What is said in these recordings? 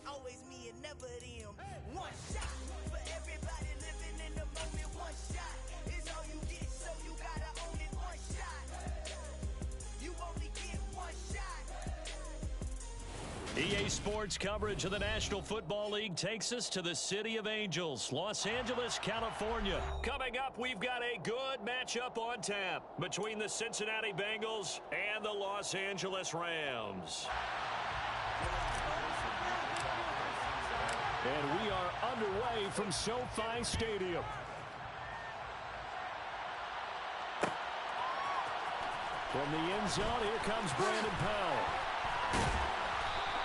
always me and never them. One shot for everybody living in the moment. One shot is all you get, so you gotta own it. One shot, you only get one shot. EA Sports coverage of the National Football League takes us to the City of Angels, Los Angeles, California. Coming up, we've got a good matchup on tap between the Cincinnati Bengals and the Los Angeles Rams. And we are underway from SoFi Stadium. From the end zone, here comes Brandon Powell.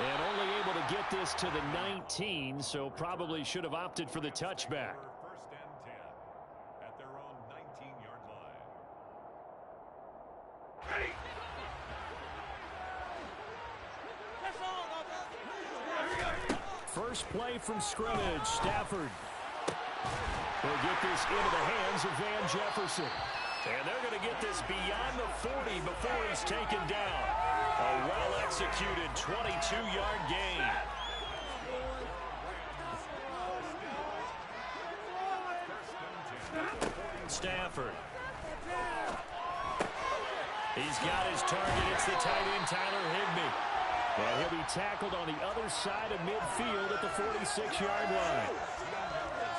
And only able to get this to the 19, so probably should have opted for the touchback. First and 10 at their own 19-yard line. First play from scrimmage, Stafford will get this into the hands of Van Jefferson. And they're going to get this beyond the 40 before he's taken down. A well-executed 22-yard gain. Stafford. He's got his target. It's the tight end, Tyler Higbee. And he'll be tackled on the other side of midfield at the 46-yard line.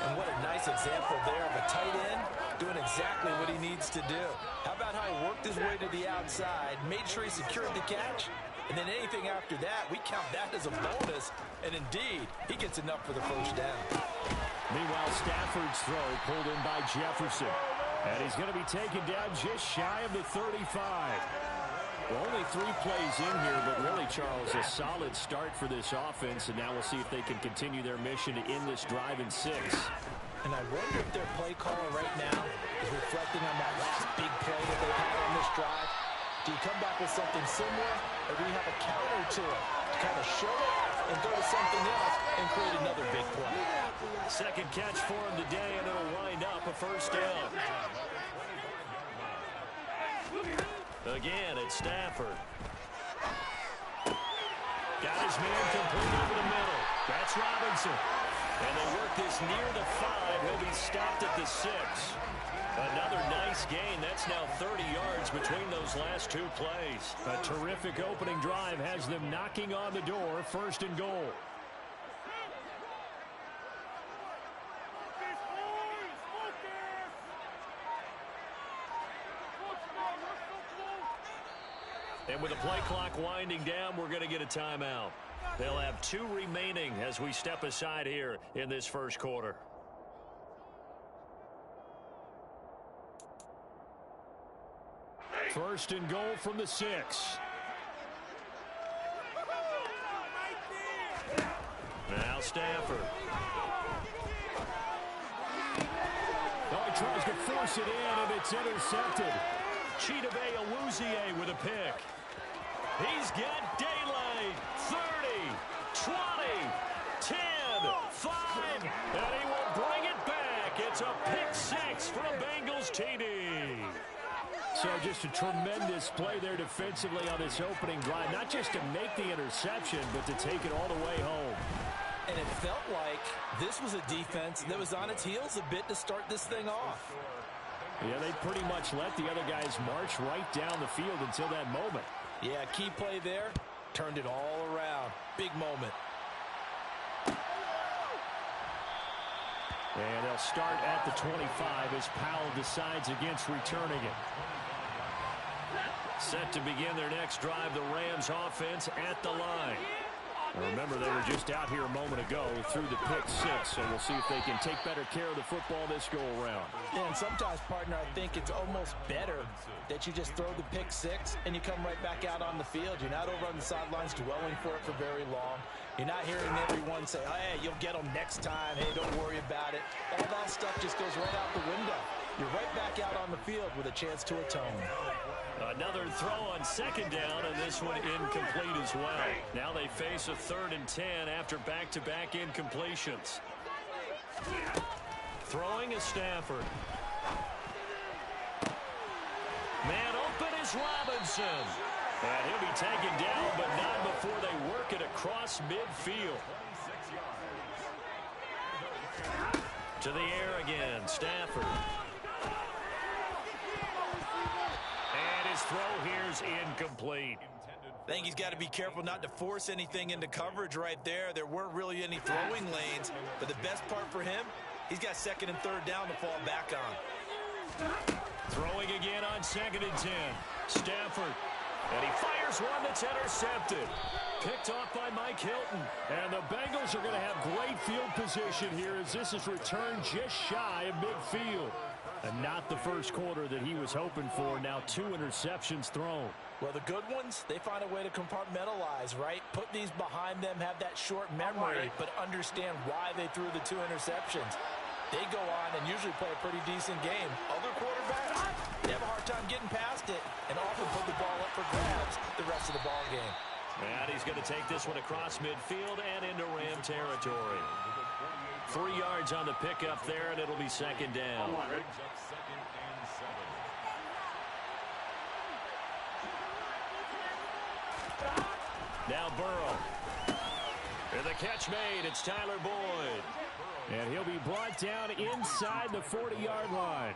And what a nice example there of a tight end doing exactly what he needs to do. How about how he worked his way to the outside, made sure he secured the catch, and then anything after that, we count that as a bonus. And indeed, he gets enough for the first down. Meanwhile, Stafford's throw pulled in by Jefferson. And he's going to be taken down just shy of the 35. Well, only 3 plays in here, but really, Charles, a solid start for this offense. And now we'll see if they can continue their mission to end this drive in 6. And I wonder if their play caller right now is reflecting on that last big play that they've had on this drive. Do you come back with something similar, or do you have a counter to it to kind of show it and go to something else and create another big play? Second catch for him today, and it'll wind up a first down. Again, it's Stafford. Got his man complete over the middle. That's Robinson. And they work this near the 5. He'll be stopped at the 6. Another nice gain. That's now 30 yards between those last 2 plays. A terrific opening drive has them knocking on the door. First and goal. And with the play clock winding down, we're going to get a timeout. They'll have 2 remaining as we step aside here in this first quarter. First and goal from the 6. Now Stafford. Oh, he tries to force it in, and it's intercepted. Chidobe Awuzie with a pick. He's got daylight. 30, 20, 10, 5, and he will bring it back. It's a pick 6 for a Bengals TD. So just a tremendous play there defensively on this opening drive. Not just to make the interception, but to take it all the way home. And it felt like this was a defense that was on its heels a bit to start this thing off. Yeah, they pretty much let the other guys march right down the field until that moment. Yeah, key play there. Turned it all around. Big moment. And they'll start at the 25 as Powell decides against returning it. Set to begin their next drive, the Rams offense at the line. Now remember, they were just out here a moment ago through the pick 6, so we'll see if they can take better care of the football this go-around. Yeah, and sometimes, partner, I think it's almost better that you just throw the pick 6 and you come right back out on the field. You're not over on the sidelines dwelling for it for very long. You're not hearing everyone say, hey, you'll get them next time. Hey, don't worry about it. All that stuff just goes right out the window. You're right back out on the field with a chance to atone. Another throw on second down, and this one incomplete as well. Now they face a 3rd and 10 after back-to-back incompletions. Throwing is Stafford. Man open is Robinson. And he'll be taken down, but not before they work it across midfield. To the air again, Stafford. And his throw here's incomplete. I think he's got to be careful not to force anything into coverage right there. There weren't really any throwing lanes, but the best part for him, he's got second and third down to fall back on. Throwing again on 2nd and 10. Stafford. And he fires one that's intercepted. Picked off by Mike Hilton. And the Bengals are going to have great field position here as this is returned just shy of midfield. And not the first quarter that he was hoping for. Now 2 interceptions thrown. Well, the good ones, they find a way to compartmentalize, right? Put these behind them, have that short memory, but understand why they threw the 2 interceptions. They go on and usually play a pretty decent game. Other quarterbacks, they have a hard time getting past it and often put the ball up for grabs the rest of the ball game. And he's going to take this one across midfield and into Ram territory. 3 yards on the pickup there, and it'll be 2nd down. Now Burrow. And the catch made. It's Tyler Boyd. And he'll be brought down inside the 40-yard line.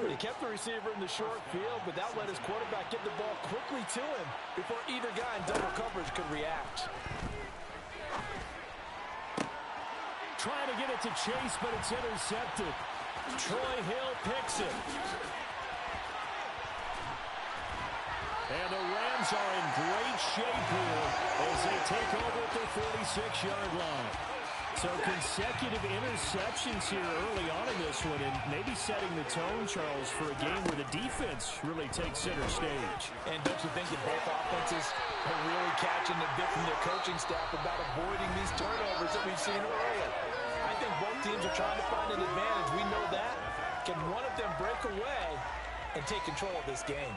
He kept the receiver in the short field, but that let his quarterback get the ball quickly to him before either guy in double coverage could react. Trying to get it to Chase, but it's intercepted. Troy Hill picks it. And the Rams are in great shape here as they take over at their 46-yard line. So consecutive interceptions here early on in this one, and maybe setting the tone, Charles, for a game where the defense really takes center stage. And don't you think that both offenses are really catching the bit from their coaching staff about avoiding these turnovers that we've seen early? I think both teams are trying to find an advantage. We know that. Can one of them break away and take control of this game?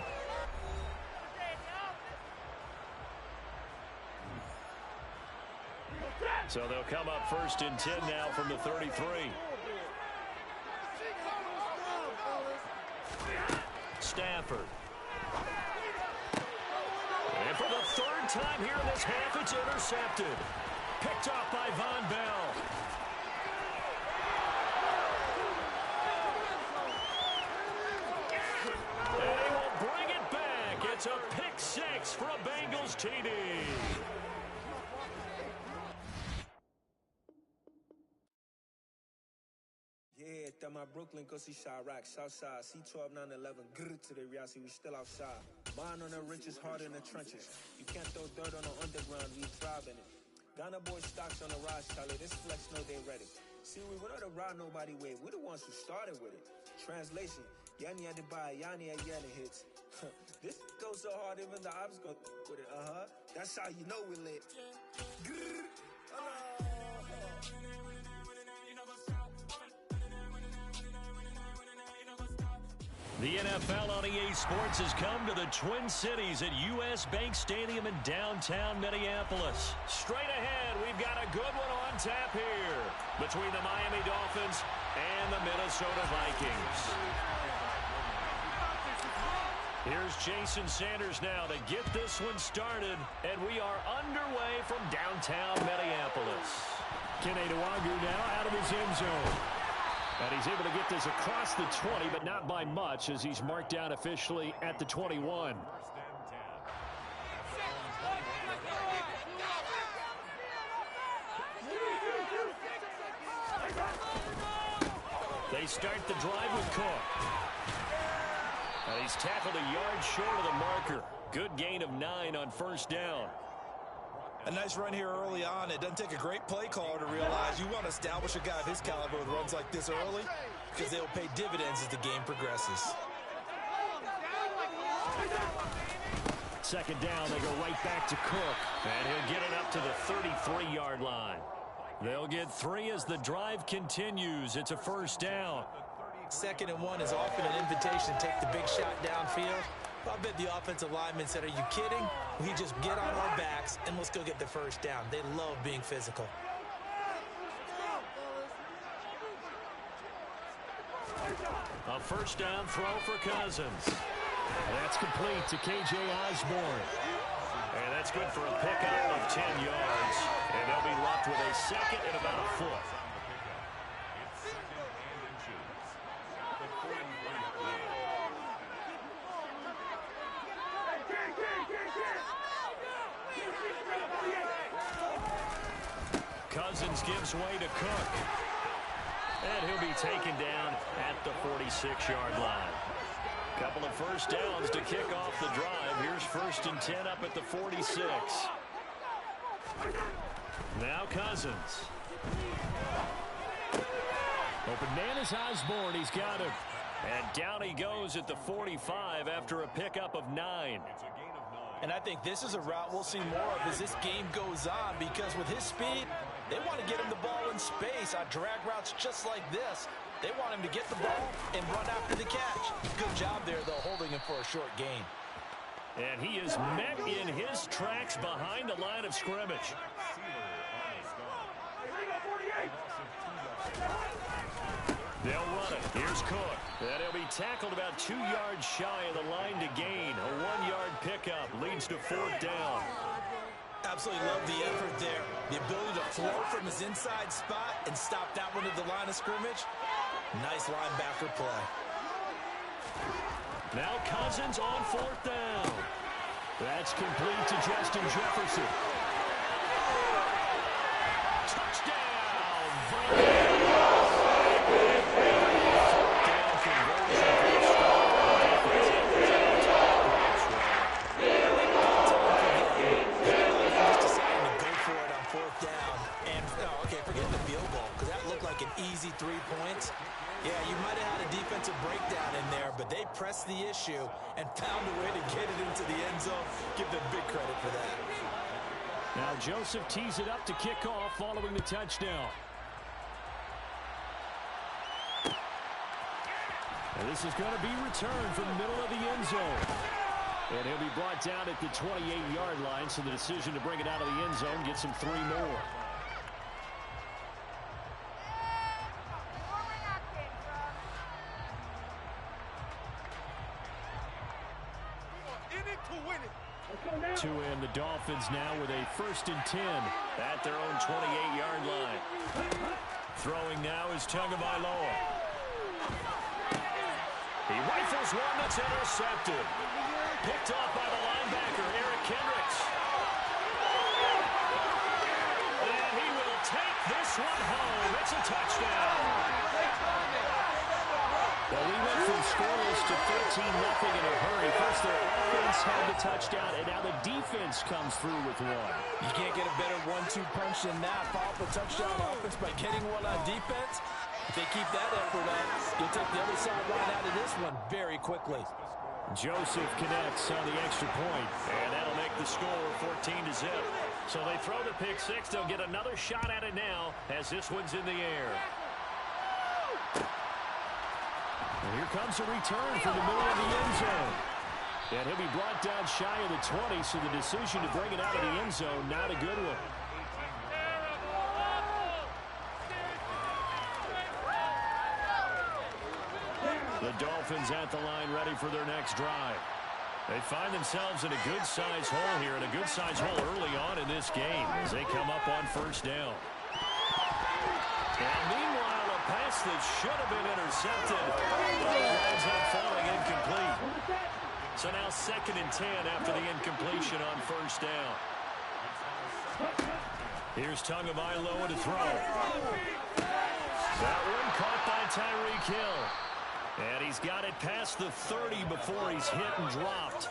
So they'll come up 1st and 10 now from the 33. Stafford. And for the 3rd time here in this half, it's intercepted. Picked off by Von Bell. And he will bring it back. It's a pick 6 for a Bengals TD. Yeah, that my Brooklyn, go see Chirac, Southside, C12, 911, grrr to the reality, we still outside. Mine on the riches, hard in the trenches. You can't throw dirt on the underground, we thrive in it. Ghana boy stocks on the rise, Charlie, this flex know they ready. See, we went on the ride nobody way, we the ones who started with it. Translation, Yanni had to buy, Yanni had Yanni hits. This goes so hard, even the ops go with it, That's how you know we lit. Grrr, The NFL on EA Sports has come to the Twin Cities at U.S. Bank Stadium in downtown Minneapolis. Straight ahead, we've got a good one on tap here between the Miami Dolphins and the Minnesota Vikings. Here's Jason Sanders now to get this one started, and we are underway from downtown Minneapolis. Kene Nwangwu now out of his end zone. And he's able to get this across the 20, but not by much as he's marked down officially at the 21. They start the drive with Cook. And he's tackled a yard short of the marker. Good gain of 9 on 1st down. A nice run here early on. It doesn't take a great play caller to realize you want to establish a guy of his caliber with runs like this early because they'll pay dividends as the game progresses. 2nd down, they go right back to Cook. And he'll get it up to the 33-yard line. They'll get 3 as the drive continues. It's a 1st down. 2nd and 1 is often an invitation to take the big shot downfield. I bet the offensive linemen said, are you kidding? We just get on our backs and let's go get the 1st down. They love being physical. A 1st down throw for Cousins. That's complete to K.J. Osborne. And That's good for a pickup of 10 yards. And they'll be left with a second and about a foot. It's second and inches. The 41-yard line. Cousins gives way to Cook. And he'll be taken down at the 46-yard line. Couple of first downs to kick off the drive. Here's 1st and 10 up at the 46. Now Cousins. Open man is Osborne. He's got him. And down he goes at the 45 after a pickup of 9. It's a gain of 9. And I think this is a route we'll see more of as this game goes on, because with his speed, they want to get him the ball in space on drag routes just like this. They want him to get the ball and run after the catch. Good job there, though, holding him for a short gain. And he is met in his tracks behind the line of scrimmage. They'll run it. Here's Cook. And he'll be tackled about 2 yards shy of the line to gain. A 1-yard pickup leads to 4th down. Absolutely love the effort there. The ability to float from his inside spot and stop that one at the line of scrimmage. Nice linebacker play. Now Cousins on 4th down. That's complete to Justin Jefferson. Touchdown! Easy 3 points. Yeah, you might have had a defensive breakdown in there, but they pressed the issue and found a way to get it into the end zone. Give them big credit for that. Now Joseph tees it up to kick off following the touchdown. And this is going to be returned from the middle of the end zone. And he'll be brought down at the 28-yard line, so the decision to bring it out of the end zone gets him 3 more. To end the Dolphins now with a 1st and 10 at their own 28-yard line. Throwing now is Tagovailoa. He rifles one that's intercepted. Picked off by the linebacker, Eric Kendricks. And he will take this one home. It's a touchdown. Well, we went from scoreless to 13-0 in a hurry. First, their offense had the touchdown, and now the defense comes through with one. You can't get a better 1-2 punch than that. Follow up a touchdown offense by getting one on defense. If they keep that effort up, you'll take the other sideline out of this one very quickly. Joseph connects on the extra point, and that'll make the score 14-0. So they throw the pick six. They'll get another shot at it now as this one's in the air. And here comes a return from the middle of the end zone. And he'll be brought down shy of the 20, so the decision to bring it out of the end zone, not a good one. The Dolphins at the line, ready for their next drive. They find themselves in a good-sized hole here, and a good-sized hole early on in this game as they come up on 1st down. And meanwhile, a pass that should have been intercepted ends up falling incomplete. So now 2nd and 10 after the incompletion on 1st down. Here's Tagovailoa to throw. That one caught by Tyreek Hill. And he's got it past the 30 before he's hit and dropped.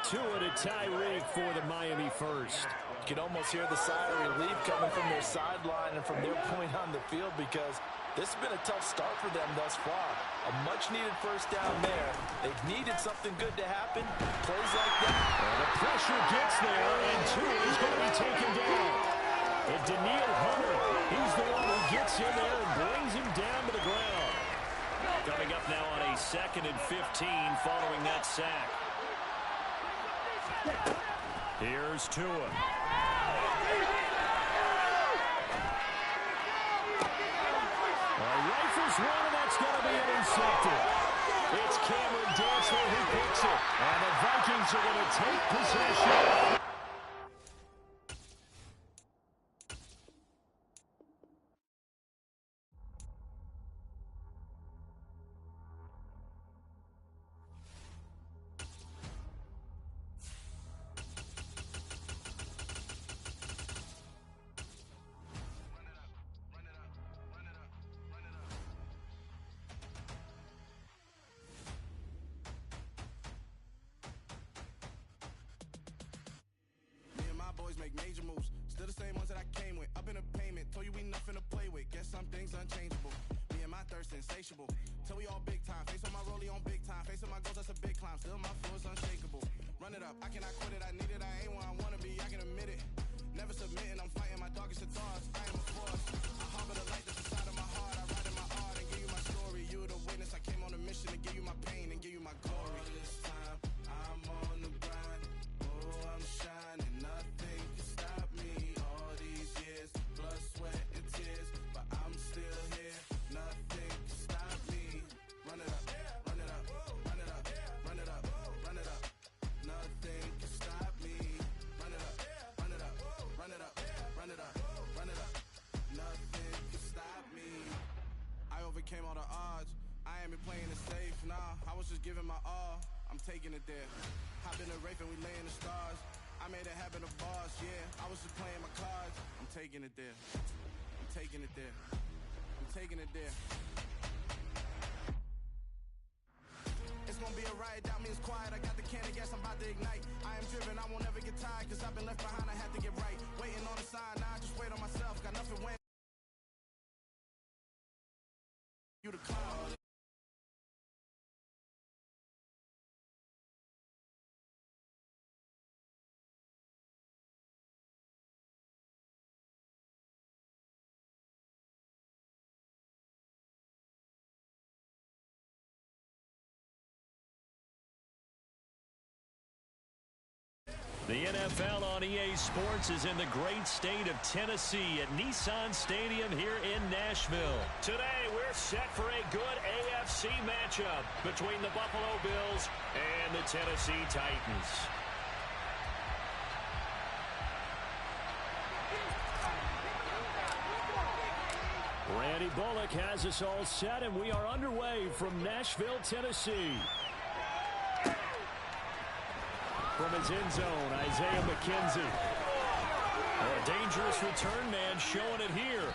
Tua to Tyreek for the Miami first. You can almost hear the sigh of relief coming from their sideline and from their point on the field, because this has been a tough start for them thus far. A much-needed 1st down there. They've needed something good to happen. Plays like that. And the pressure gets there, and Tua is going to be taken down. And Daniil Hunter, he's the one who gets in there and brings him down to the ground. Coming up now on a 2nd and 15 following that sack. Here's Tua. Rifles one, and that's going to be intercepted. It's Cameron Dantzler who picks it. And the Vikings are going to take possession. make major moves. Still the same ones that I came with. Up in the payment, told you we nothing to play with. Guess some things unchangeable. Me and my thirst insatiable. Till we all big time. Face on my rollie on big time. Facing my goals, that's a big climb. Still my flow is unshakable. Run it up, I cannot quit it. I need it, I ain't where I wanna be. I can admit it. Never submitting, I'm fighting my darkest of thoughts. I am a force. I harbor the light that's inside of my heart. I ride in my art and give you my story. You the witness. I came on a mission to give you my pain and give you my glory. All this time, I'm on the grind. Oh, I'm shining. Nothing can stop me. All these years, blood, sweat, and tears, but I'm still here. Nothing can stop me. Run it up, run it up, run it up, run it up, run it up. Nothing can stop me. Run it up, run it up, run it up, run it up, run it up. Nothing can stop me. I overcame all the odds. I ain't been playing it safe, nah. I was just giving my all. I'm taking it there. Hop in the rape and we lay in the stars. I made it happen, a boss, yeah. I was just playing my cards. I'm taking it there. I'm taking it there. I'm taking it there. It's gonna be a riot, doubt me it's quiet. I got the can of gas, I'm about to ignite. I am driven, I won't ever get tired. Cause I've been left behind, I had to get right. Waiting on the sign, now I just wait on myself. Got nothing when you the clown. The NFL on EA Sports is in the great state of Tennessee at Nissan Stadium here in Nashville. Today, we're set for a good AFC matchup between the Buffalo Bills and the Tennessee Titans. Randy Bullock has us all set, and we are underway from Nashville, Tennessee. From his end zone, Isaiah McKenzie. A dangerous return man showing it here.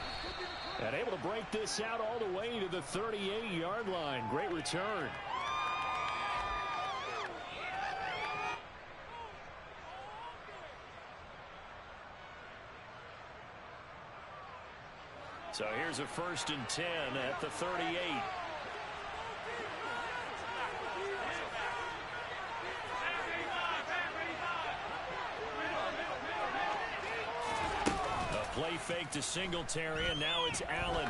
And able to break this out all the way to the 38-yard line. Great return. So here's a 1st and 10 at the 38. Play fake to Singletary, and now it's Allen.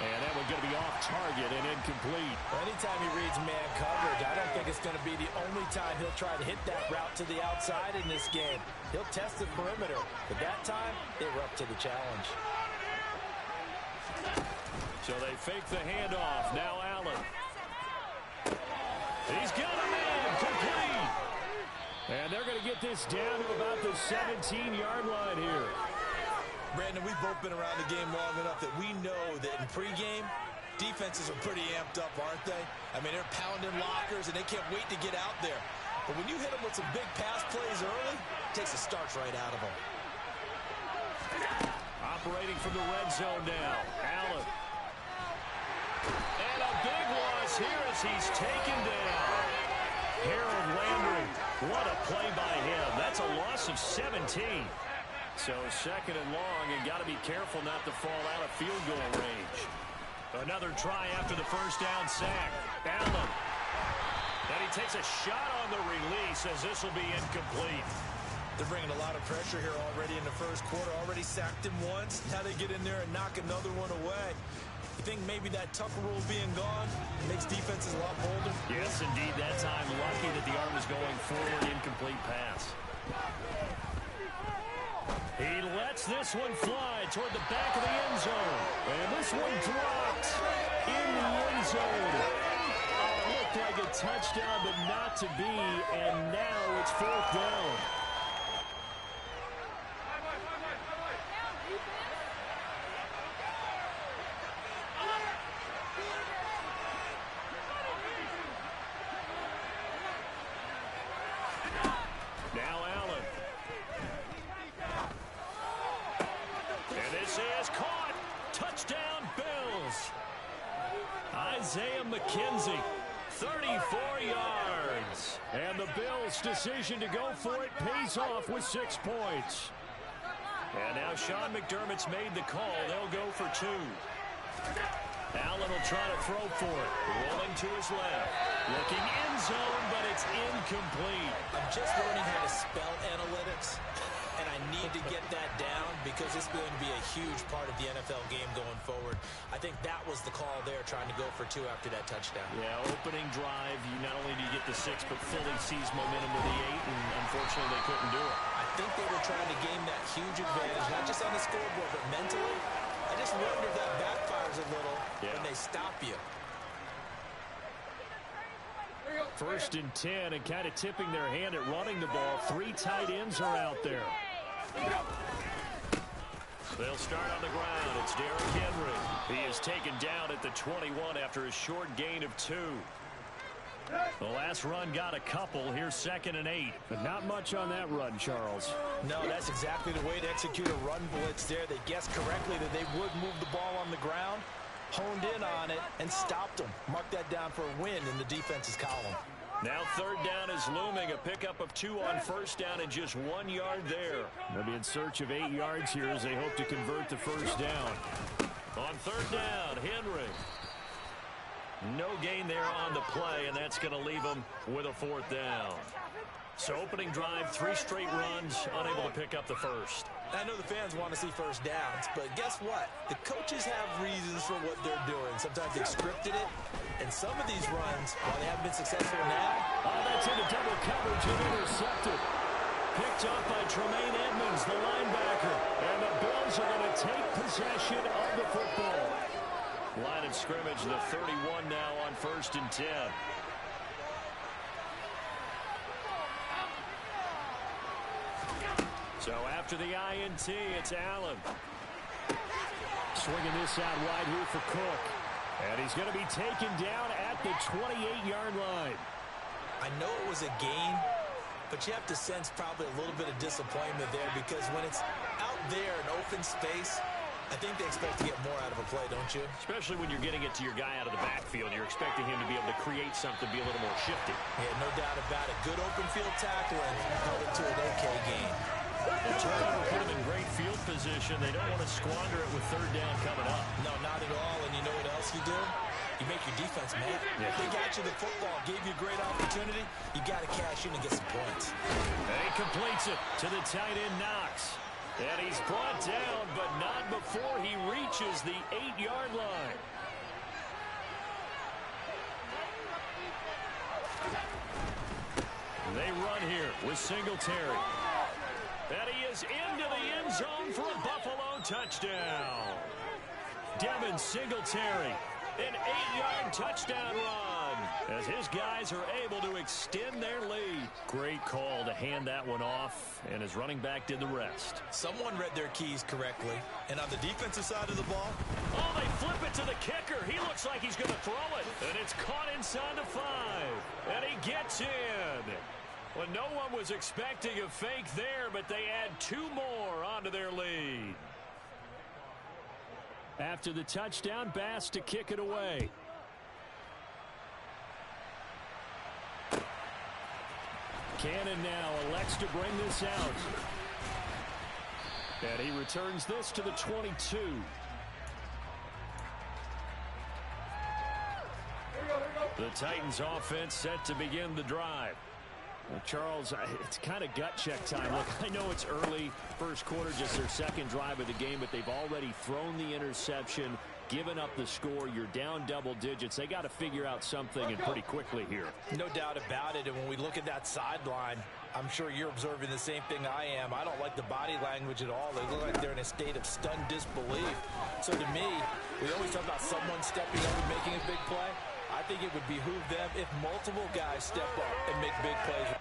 And that one's going to be off target and incomplete. Anytime he reads man coverage, I don't think it's going to be the only time he'll try to hit that route to the outside in this game. He'll test the perimeter, but that time they were up to the challenge. So they fake the handoff. Now Allen. He's got a man complete. And they're going to get this down to about the 17-yard line here. Brandon, we've both been around the game long enough that we know that in pregame, defenses are pretty amped up, aren't they? I mean, they're pounding lockers, and they can't wait to get out there. But when you hit them with some big pass plays early, it takes the starch right out of them. Operating from the red zone now, Allen. And a big loss here as he's taken down. Harold Landry, what a play by him. That's a loss of 17. So 2nd and long, and got to be careful not to fall out of field goal range. Another try after the 1st down sack. Allen. And he takes a shot on the release as this will be incomplete. They're bringing a lot of pressure here already in the 1st quarter. Already sacked him once. Now they get in there and knock another one away. You think maybe that Tucker rule being gone makes defenses a lot bolder? Yes, indeed. That time, lucky that the arm was going forward. Incomplete pass. He lets this one fly toward the back of the end zone. And this one dropped in the end zone. Oh, it looked like a touchdown, but not to be. And now it's 4th down. Now Allen. And this is caught. Touchdown, Bills. Isaiah McKenzie, 34 yards. And the Bills' decision to go for it pays off with 6 points. And now Sean McDermott's made the call. They'll go for 2. Allen will try to throw for it. Rolling to his left. Looking end zone, but it's incomplete. I'm just learning how to spell analytics, and I need to get that down because it's going to be a huge part of the NFL game going forward. I think that was the call there, trying to go for 2 after that touchdown. Yeah, opening drive, you not only do you get the 6, but Philly sees momentum with the 8, and unfortunately they couldn't do it. I think they were trying to gain that huge advantage, not just on the scoreboard, but mentally. I just wonder if that backfires a little when they stop you. 1st and 10, and kind of tipping their hand at running the ball. 3 tight ends are out there. They'll start on the ground. It's Derrick Henry. He is taken down at the 21 after a short gain of 2. The last run got a couple. Here's 2nd and 8. But not much on that run, Charles. No, that's exactly the way to execute a run blitz there. They guessed correctly that they would move the ball on the ground, honed in on it, and stopped them. Mark that down for a win in the defense's column. Now 3rd down is looming. A pickup of 2 on 1st down and just 1 yard there. They'll be in search of 8 yards here as they hope to convert the 1st down. On 3rd down, Henry. No gain there on the play, and that's going to leave them with a 4th down. So opening drive, 3 straight runs, unable to pick up the 1st. I know the fans want to see 1st downs, but guess what? The coaches have reasons for what they're doing. Sometimes they've scripted it, and some of these runs, while they haven't been successful now. Oh, that's into double coverage and intercepted. Picked up by Tremaine Edmonds, the linebacker. And the Bills are going to take possession of the football. Line of scrimmage, the 31 now on 1st and 10. So after the INT, it's Allen. Swinging this out wide here for Cook. And he's going to be taken down at the 28-yard line. I know it was a gain, but you have to sense probably a little bit of disappointment there because when it's out there in open space, I think they expect to get more out of a play, don't you? Especially when you're getting it to your guy out of the backfield. You're expecting him to be able to create something, be a little more shifty. Yeah, no doubt about it. Good open field tackling held it to an okay game. The turnover put him in great field position. They don't want to squander it with 3rd down coming up. No, not at all. And you know what else you do? You make your defense mad. Yeah. They got you the football, gave you a great opportunity. You got to cash in and get some points. And he completes it to the tight end, Knox. And he's brought down, but not before he reaches the 8-yard line. They run here with Singletary. And he is into the end zone for a Buffalo touchdown. Devin Singletary, an 8-yard touchdown run as his guys are able to extend their lead. Great call to hand that one off, and his running back did the rest. Someone read their keys correctly. And on the defensive side of the ball, oh, they flip it to the kicker. He looks like he's going to throw it, and it's caught inside the 5, and he gets in. Well, no one was expecting a fake there, but they add 2 more onto their lead. After the touchdown, Bass to kick it away. Cannon now elects to bring this out. And he returns this to the 22. The Titans offense set to begin the drive. Well, Charles, it's kind of gut check time. Look, I know it's early, 1st quarter, just their 2nd drive of the game, but they've already thrown the interception, given up the score. You're down double digits. They got to figure out something, and pretty quickly here. No doubt about it. And when we look at that sideline, I'm sure you're observing the same thing I am. I don't like the body language at all. They look like they're in a state of stunned disbelief. So to me, we always talk about someone stepping up and making a big play. I think it would behoove them if multiple guys step up and make big plays.